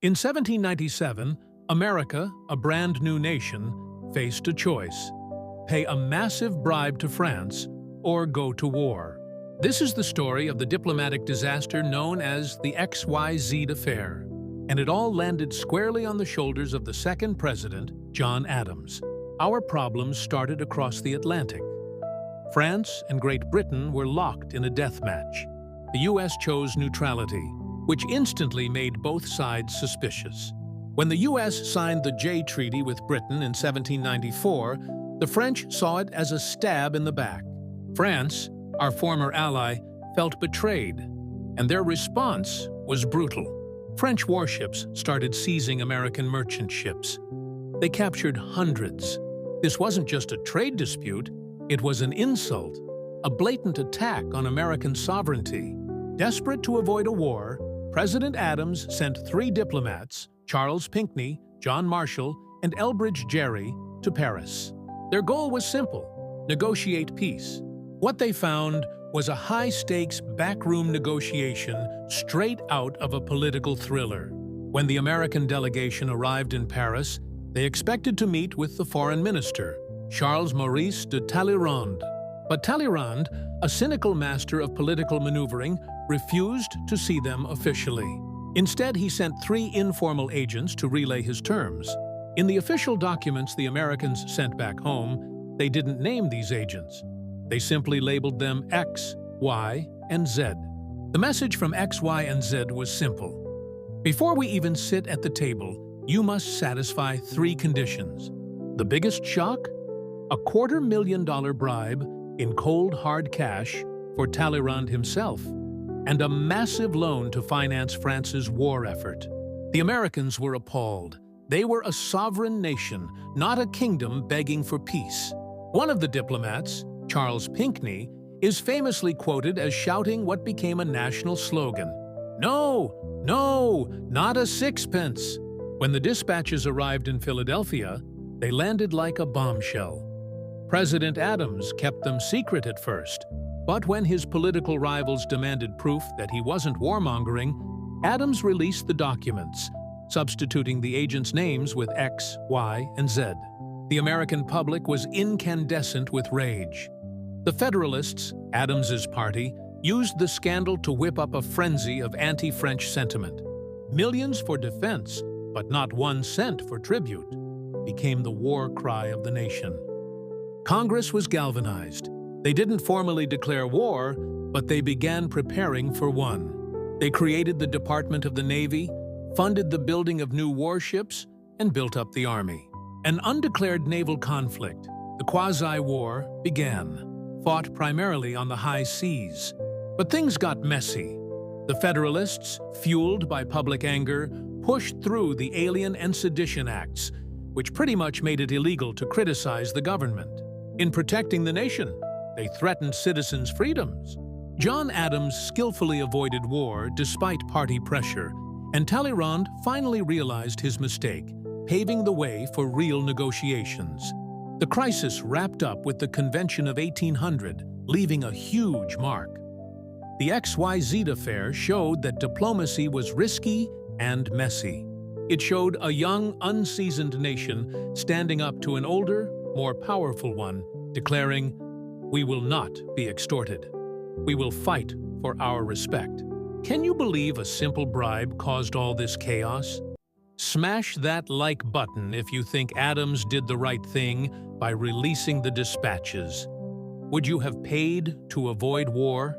In 1797, America, a brand new nation, faced a choice: pay a massive bribe to France or go to war. This is the story of the diplomatic disaster known as the XYZ affair, and it all landed squarely on the shoulders of the second president, John Adams. Our problems started across the Atlantic. France and Great Britain were locked in a death match. The U.S. chose neutrality, which instantly made both sides suspicious. When the U.S. signed the Jay Treaty with Britain in 1794, the French saw it as a stab in the back. France, our former ally, felt betrayed, and their response was brutal. French warships started seizing American merchant ships. They captured hundreds. This wasn't just a trade dispute, it was an insult, a blatant attack on American sovereignty. Desperate to avoid a war, President Adams sent 3 diplomats, Charles Pinckney, John Marshall, and Elbridge Gerry, to Paris. Their goal was simple: negotiate peace. What they found was a high-stakes backroom negotiation straight out of a political thriller. When the American delegation arrived in Paris, they expected to meet with the foreign minister, Charles Maurice de Talleyrand. But Talleyrand, a cynical master of political maneuvering, refused to see them officially. Instead, he sent 3 informal agents to relay his terms. In the official documents the Americans sent back home, they didn't name these agents. They simply labeled them X, Y, and Z. The message from X, Y, and Z was simple. Before we even sit at the table, you must satisfy 3 conditions. The biggest shock? A $250,000 bribe in cold, hard cash for Talleyrand himself, and a massive loan to finance France's war effort. The Americans were appalled. They were a sovereign nation, not a kingdom begging for peace. One of the diplomats, Charles Pinckney, is famously quoted as shouting what became a national slogan: "No, no, not a sixpence." When the dispatches arrived in Philadelphia, they landed like a bombshell. President Adams kept them secret at first, but when his political rivals demanded proof that he wasn't warmongering, Adams released the documents, substituting the agents' names with X, Y, and Z. The American public was incandescent with rage. The Federalists, Adams's party, used the scandal to whip up a frenzy of anti-French sentiment. Millions for defense, but not 1 cent for tribute, became the war cry of the nation. Congress was galvanized. They didn't formally declare war, but they began preparing for one. They created the Department of the Navy, funded the building of new warships, and built up the Army. An undeclared naval conflict, the quasi-war, began, fought primarily on the high seas. But things got messy. The Federalists, fueled by public anger, pushed through the Alien and Sedition Acts, which pretty much made it illegal to criticize the government. In protecting the nation, they threatened citizens' freedoms. John Adams skillfully avoided war despite party pressure, and Talleyrand finally realized his mistake, paving the way for real negotiations. The crisis wrapped up with the Convention of 1800, leaving a huge mark. The XYZ affair showed that diplomacy was risky and messy. It showed a young, unseasoned nation standing up to an older, more powerful one, declaring, "We will not be extorted. We will fight for our respect." Can you believe a simple bribe caused all this chaos? Smash that like button if you think Adams did the right thing by releasing the dispatches. Would you have paid to avoid war?